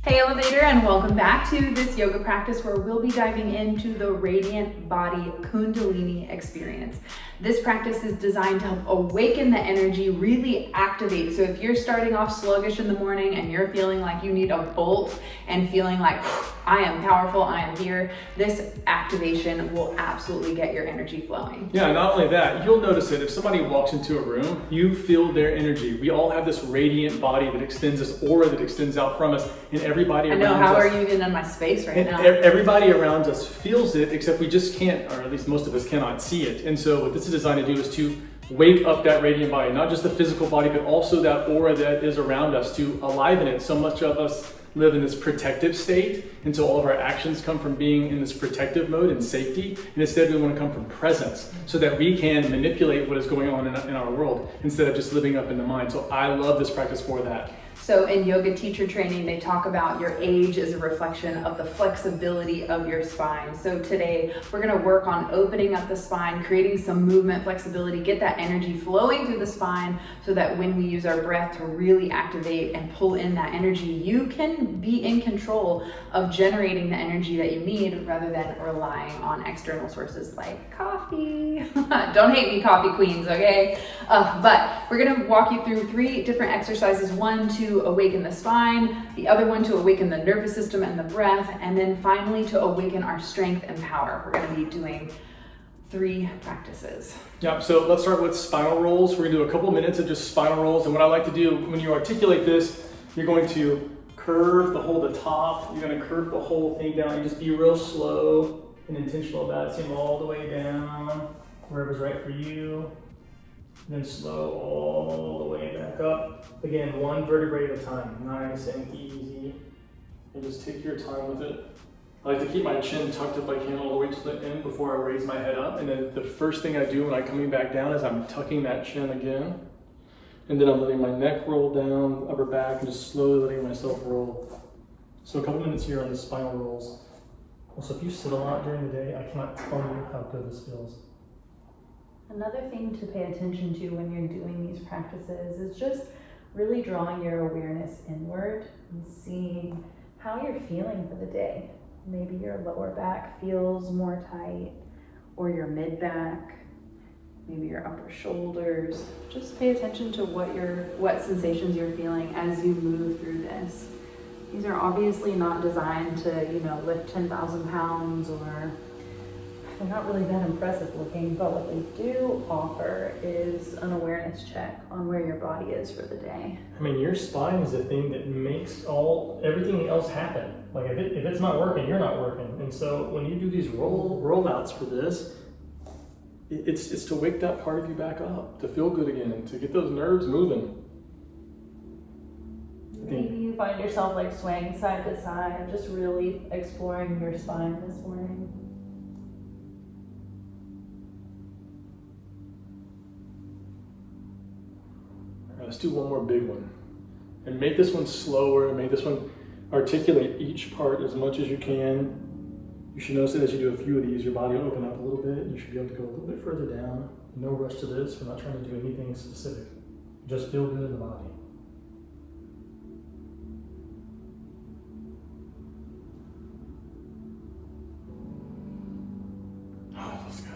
Hey Elevator, and welcome back to this yoga practice where we'll be diving into the Radiant Body Kundalini experience. This practice is designed to help awaken the energy, really activate. So if you're starting off sluggish in the morning and you're feeling like you need a bolt and feeling like, I am powerful, I am here, this activation will absolutely get your energy flowing. Yeah, not only that, you'll notice that if somebody walks into a room, you feel their energy. We all have this radiant body that extends, this aura that extends out from us, and everybody around us. I know, how are you even in my space right now? Everybody around us feels it, except we just can't, or at least most of us cannot see it. And so what this is designed to do is to wake up that radiant body, not just the physical body, but also that aura that is around us, to aliven it. So much of us live in this protective state, and so all of our actions come from being in this protective mode and safety, and instead we want to come from presence so that we can manipulate what is going on in our world instead of just living up in the mind. So I love this practice for that. So in yoga teacher training, they talk about your age as a reflection of the flexibility of your spine. So today we're gonna work on opening up the spine, creating some movement flexibility, get that energy flowing through the spine so that when we use our breath to really activate and pull in that energy, you can be in control of generating the energy that you need rather than relying on external sources like coffee. Don't hate me, coffee queens, okay? But we're gonna walk you through 3 different exercises. 1 to awaken the spine, the other one to awaken the nervous system and the breath, and then finally to awaken our strength and power. We're going to be doing 3 practices. Yeah, so let's start with spinal rolls. We're going to do a couple minutes of just spinal rolls, and what I like to do when you articulate this, you're going to curve the whole top, you're going to curve the whole thing down, and just be real slow and intentional about it. Same all the way down, wherever's right for you. Then slow all the way back up. Again, 1 vertebrae at a time, nice and easy. And just take your time with it. I like to keep my chin tucked if I can all the way to the end before I raise my head up. And then the first thing I do when I'm coming back down is I'm tucking that chin again. And then I'm letting my neck roll down, upper back, and just slowly letting myself roll. So a couple minutes here on the spinal rolls. Also, if you sit a lot during the day, I cannot tell you how good this feels. Another thing to pay attention to when you're doing these practices is just really drawing your awareness inward and seeing how you're feeling for the day. Maybe your lower back feels more tight, or your mid back, maybe your upper shoulders. Just pay attention to what sensations you're feeling as you move through this. These are obviously not designed to, lift 10,000 pounds, or they're not really that impressive looking, but what they do offer is an awareness check on where your body is for the day. I mean, your spine is the thing that makes everything else happen. Like if it's not working, you're not working. And so when you do these rollouts for this, it's to wake that part of you back up, to feel good again, to get those nerves moving. Maybe you find yourself like swaying side to side, just really exploring your spine this morning. Let's do one more big one. And make this one slower, and make this one articulate each part as much as you can. You should notice that as you do a few of these, your body will open up a little bit. You should be able to go a little bit further down. No rush to this. We're not trying to do anything specific. Just feel good in the body. Oh, that feels good.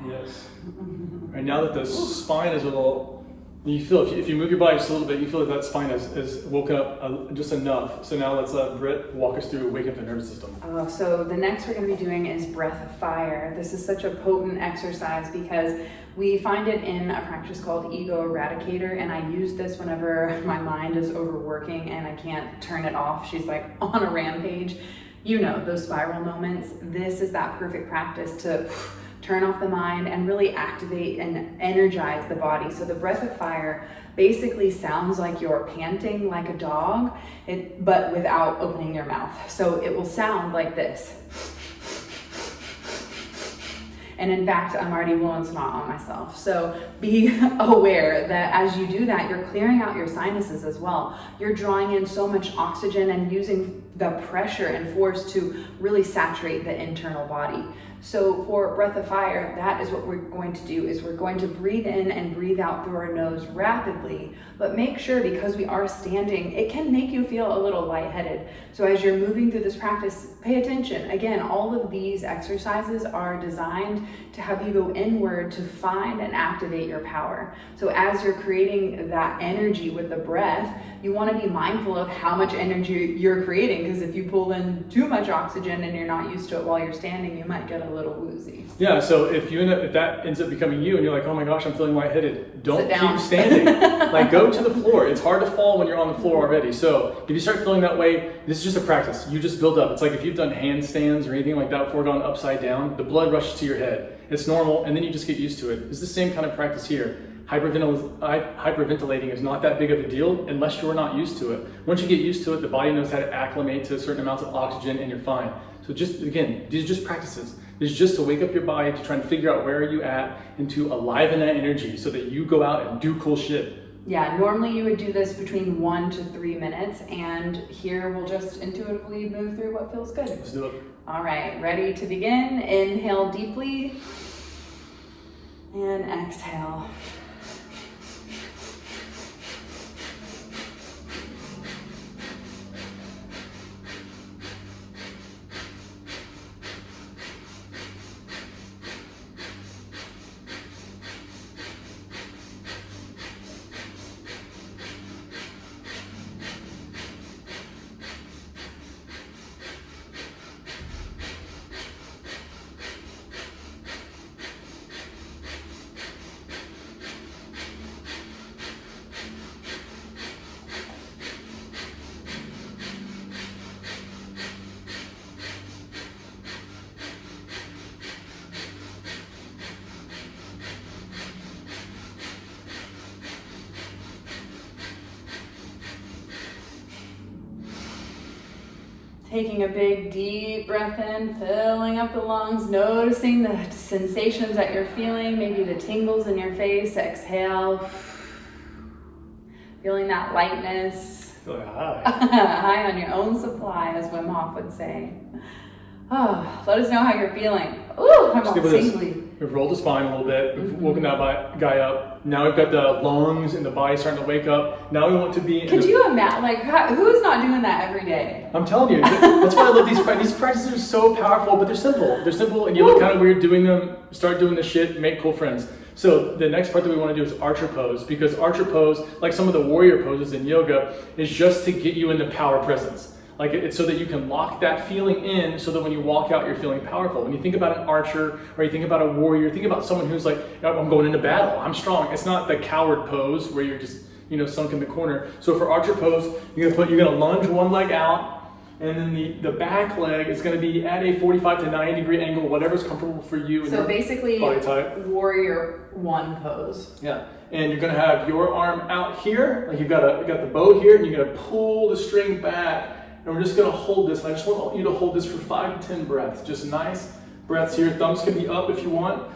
Yes. Right, now that the spine is a little, you feel if you move your body just a little bit, you feel that spine has woken up just enough. So now let's let Britt walk us through wake up the nervous system. So the next we're going to be doing is breath of fire. This is such a potent exercise because we find it in a practice called Ego Eradicator, and I use this whenever my mind is overworking and I can't turn it off. She's like on a rampage. Those spiral moments. This is that perfect practice to turn off the mind and really activate and energize the body. So the breath of fire basically sounds like you're panting like a dog, but without opening your mouth. So it will sound like this. And in fact, I'm already blowing snot on myself. So be aware that as you do that, you're clearing out your sinuses as well. You're drawing in so much oxygen and using the pressure and force to really saturate the internal body. So for Breath of Fire, that is what we're going to do, is we're going to breathe in and breathe out through our nose rapidly, but make sure, because we are standing, it can make you feel a little lightheaded. So as you're moving through this practice, pay attention. Again, all of these exercises are designed to have you go inward to find and activate your power. So as you're creating that energy with the breath, you want to be mindful of how much energy you're creating, because if you pull in too much oxygen and you're not used to it while you're standing, you might get a little woozy. Yeah, so if that ends up becoming you and you're like, oh my gosh, I'm feeling lightheaded, don't down. keep standing. Like, go to the floor. It's hard to fall when you're on the floor already. So if you start feeling that way, this is just a practice. You just build up. It's like if you've done handstands or anything like that before, gone upside down, the blood rushes to your head. It's normal, and then you just get used to it. It's the same kind of practice here. Hyperventilating is not that big of a deal unless you're not used to it. Once you get used to it, the body knows how to acclimate to certain amounts of oxygen, and you're fine. So just, again, these are just practices. It's just to wake up your body, to try and figure out where are you at, and to aliven that energy so that you go out and do cool shit. Yeah, normally you would do this between 1 to 3 minutes, and here we'll just intuitively move through what feels good. Let's do it. All right, ready to begin? Inhale deeply and exhale. Taking a big deep breath in, filling up the lungs, noticing the sensations that you're feeling, maybe the tingles in your face. Exhale, feeling that lightness. Feel like high. High on your own supply, as Wim Hof would say. Oh, let us know how you're feeling. Ooh, I'm all tingly. We've rolled the spine a little bit. We've woken that guy up. Now we've got the lungs and the body starting to wake up. Now we want to be. Could you imagine? Like, who's not doing that every day? I'm telling you, that's why I love these practices. These practices are so powerful, but they're simple. They're simple, and you look kind of weird doing them. Start doing this shit, make cool friends. So the next part that we want to do is archer pose, because archer pose, like some of the warrior poses in yoga, is just to get you into power presence. Like it's so that you can lock that feeling in, so that when you walk out, you're feeling powerful. When you think about an archer, or you think about a warrior, think about someone who's like, I'm going into battle, I'm strong. It's not the coward pose where you're just, sunk in the corner. So for archer pose, you're gonna lunge one leg out, and then the back leg is gonna be at a 45 to 90 degree angle, whatever's comfortable for you. So basically, body type. Warrior one pose. Yeah. And you're gonna have your arm out here, like you got the bow here, and you're gonna pull the string back. And we're just gonna hold this. And I just want you to hold this for 5 to 10 breaths. Just nice breaths here. Thumbs can be up if you want.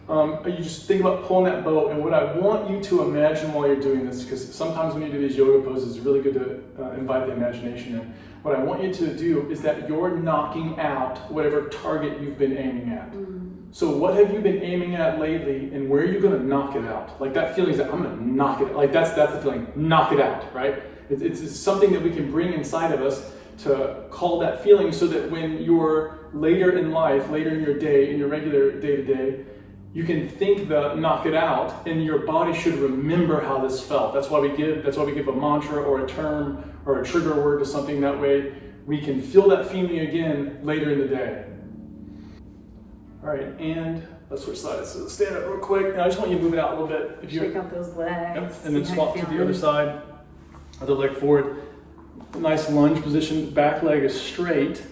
You just think about pulling that bow. And what I want you to imagine while you're doing this, because sometimes when you do these yoga poses, it's really good to invite the imagination in. What I want you to do is that you're knocking out whatever target you've been aiming at. So what have you been aiming at lately, and where are you gonna knock it out? Like that feeling is that I'm gonna knock it out. Like that's the feeling, knock it out, right? It's something that we can bring inside of us to call that feeling, so that when you're later in life, later in your day, in your regular day-to-day, you can think the knock it out, and your body should remember how this felt. That's why we give a mantra or a term or a trigger word to something. That way we can feel that feeling again later in the day. All right, and let's switch sides. So stand up real quick, and I just want you to move it out a little bit. If Shake out those legs. Yep. And then swap to the other side. Other leg forward. Nice lunge position. Back leg is straight.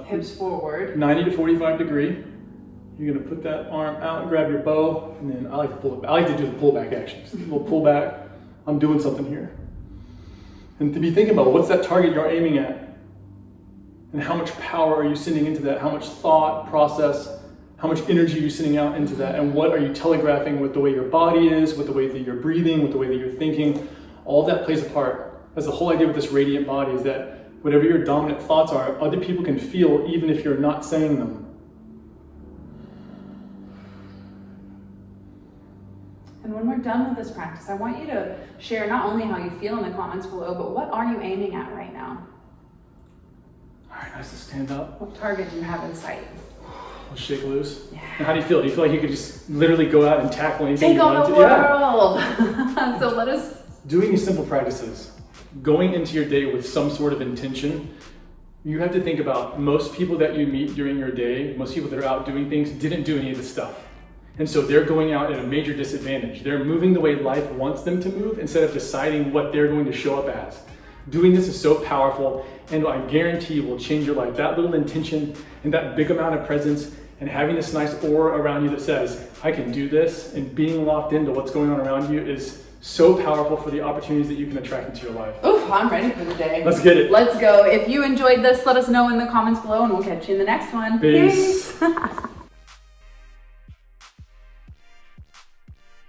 Hips forward. 90 to 45 degree. You're gonna put that arm out and grab your bow, and then I like to pull it back. I like to do the pull back actions. A little pull back. I'm doing something here. And to be thinking about what's that target you're aiming at, and how much power are you sending into that? How much thought process? How much energy are you sending out into that? And what are you telegraphing with the way your body is, with the way that you're breathing, with the way that you're thinking? All of that plays a part. That's the whole idea with this radiant body, is that whatever your dominant thoughts are, other people can feel even if you're not saying them. And when we're done with this practice, I want you to share not only how you feel in the comments below, but what are you aiming at right now? All right, nice to stand up. What target do you have in sight? Let's shake loose. Yeah. Now, how do you feel? Do you feel like you could just literally go out and tackle anything Take you on wanted the to? Yeah. world! So let us... Doing these simple practices, going into your day with some sort of intention, you have to think about most people that you meet during your day, most people that are out doing things, didn't do any of this stuff. And so they're going out at a major disadvantage. They're moving the way life wants them to move instead of deciding what they're going to show up as. Doing this is so powerful, and I guarantee you will change your life. That little intention and that big amount of presence and having this nice aura around you that says, I can do this, and being locked into what's going on around you is so powerful for the opportunities that you can attract into your life. Oof, I'm ready for the day. Let's get it. Let's go. If you enjoyed this, let us know in the comments below, and we'll catch you in the next one. Peace. Peace.